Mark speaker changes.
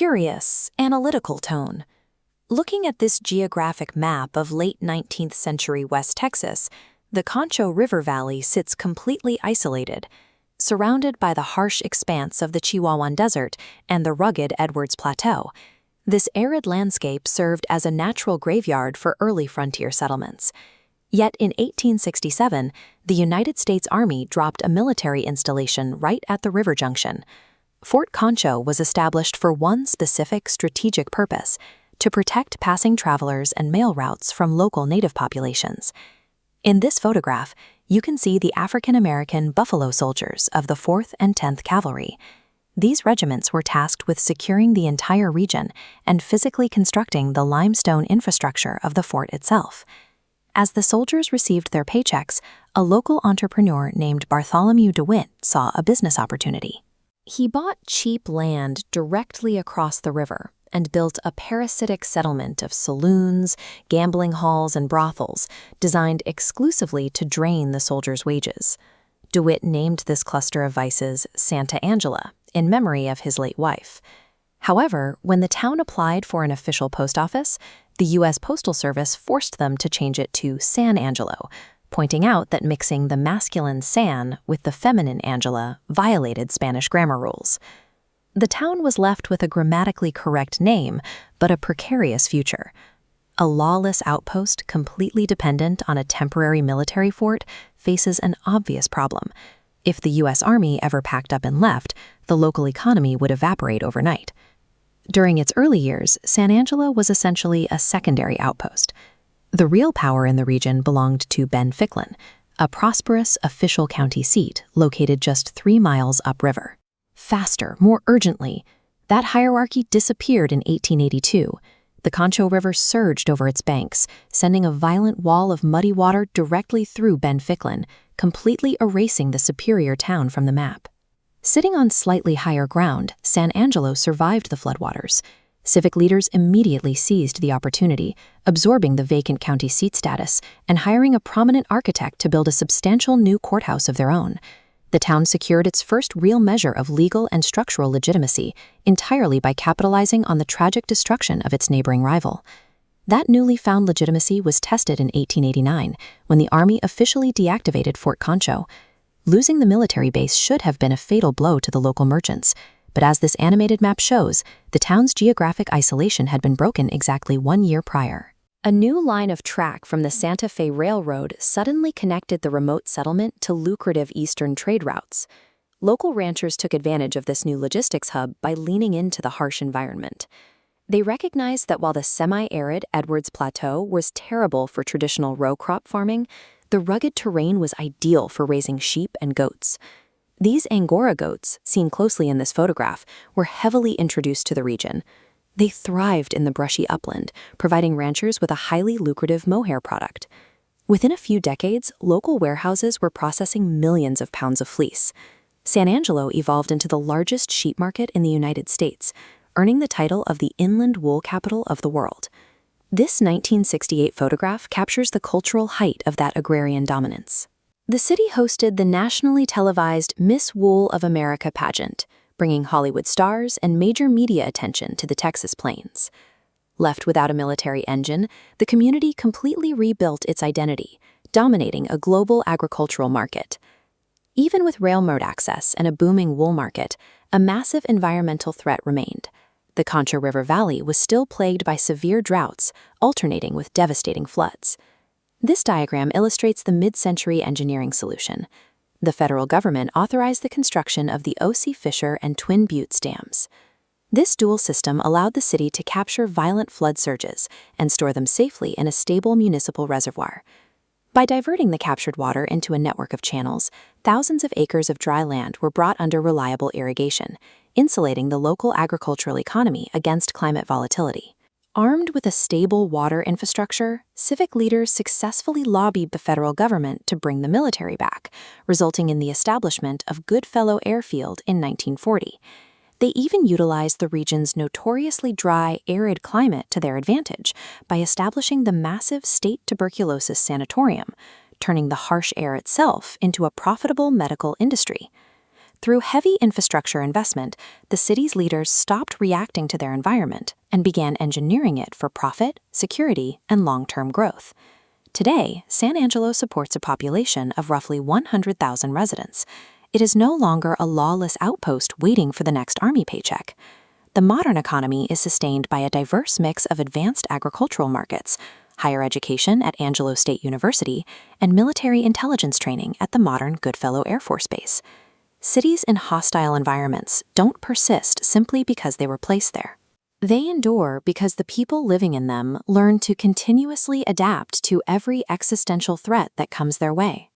Speaker 1: curious, analytical tone. Looking at this geographic map of late 19th century West Texas, the Concho River Valley sits completely isolated, surrounded by the harsh expanse of the Chihuahuan Desert and the rugged Edwards Plateau. This arid landscape served as a natural graveyard for early frontier settlements. Yet in 1867, the United States Army dropped a military installation right at the river junction. Fort Concho was established for one specific strategic purpose: to protect passing travelers and mail routes from local native populations. In this photograph, you can see the African-American Buffalo Soldiers of the 4th and 10th Cavalry. These regiments were tasked with securing the entire region and physically constructing the limestone infrastructure of the fort itself. As the soldiers received their paychecks, a local entrepreneur named Bartholomew DeWitt saw a business opportunity. He bought cheap land directly across the river and built a parasitic settlement of saloons, gambling halls, and brothels designed exclusively to drain the soldiers' wages. DeWitt named this cluster of vices Santa Angelo, in memory of his late wife. However, when the town applied for an official post office, the U.S. Postal Service forced them to change it to San Angelo, pointing out that mixing the masculine San with the feminine Angela violated Spanish grammar rules. The town was left with a grammatically correct name, but a precarious future. A lawless outpost completely dependent on a temporary military fort faces an obvious problem. If the U.S. Army ever packed up and left, the local economy would evaporate overnight. During its early years, San Angelo was essentially a secondary outpost. The real power in the region belonged to Ben-Ficklin, a prosperous official county seat located just 3 miles upriver. Faster, more urgently, that hierarchy disappeared in 1882. The Concho River surged over its banks, sending a violent wall of muddy water directly through Ben-Ficklin, completely erasing the superior town from the map. Sitting on slightly higher ground, San Angelo survived the floodwaters. Civic leaders immediately seized the opportunity, absorbing the vacant county seat status and hiring a prominent architect to build a substantial new courthouse of their own. The town secured its first real measure of legal and structural legitimacy entirely by capitalizing on the tragic destruction of its neighboring rival. That newly found legitimacy was tested in 1889 when the Army officially deactivated Fort Concho. Losing the military base should have been a fatal blow to the local merchants, but as this animated map shows, the town's geographic isolation had been broken exactly 1 year prior. A new line of track from the Santa Fe Railroad suddenly connected the remote settlement to lucrative eastern trade routes. Local ranchers took advantage of this new logistics hub by leaning into the harsh environment. They recognized that while the semi-arid Edwards Plateau was terrible for traditional row crop farming, the rugged terrain was ideal for raising sheep and goats. These Angora goats, seen closely in this photograph, were heavily introduced to the region. They thrived in the brushy upland, providing ranchers with a highly lucrative mohair product. Within a few decades, local warehouses were processing millions of pounds of fleece. San Angelo evolved into the largest sheep market in the United States, earning the title of the inland wool capital of the world. This 1968 photograph captures the cultural height of that agrarian dominance. The city hosted the nationally televised Miss Wool of America pageant, bringing Hollywood stars and major media attention to the Texas plains. Left without a military engine, the community completely rebuilt its identity, dominating a global agricultural market. Even with railroad access and a booming wool market, a massive environmental threat remained. The Concho River Valley was still plagued by severe droughts, alternating with devastating floods. This diagram illustrates the mid-century engineering solution. The federal government authorized the construction of the O.C. Fisher and Twin Buttes dams. This dual system allowed the city to capture violent flood surges and store them safely in a stable municipal reservoir. By diverting the captured water into a network of channels, thousands of acres of dry land were brought under reliable irrigation, insulating the local agricultural economy against climate volatility. Armed with a stable water infrastructure, civic leaders successfully lobbied the federal government to bring the military back, resulting in the establishment of Goodfellow Airfield in 1940. They even utilized the region's notoriously dry, arid climate to their advantage by establishing the massive state tuberculosis sanatorium, turning the harsh air itself into a profitable medical industry. Through heavy infrastructure investment, the city's leaders stopped reacting to their environment and began engineering it for profit, security, and long-term growth. Today, San Angelo supports a population of roughly 100,000 residents. It is no longer a lawless outpost waiting for the next army paycheck. The modern economy is sustained by a diverse mix of advanced agricultural markets, higher education at Angelo State University, and military intelligence training at the modern Goodfellow Air Force Base. Cities in hostile environments don't persist simply because they were placed there. They endure because the people living in them learn to continuously adapt to every existential threat that comes their way.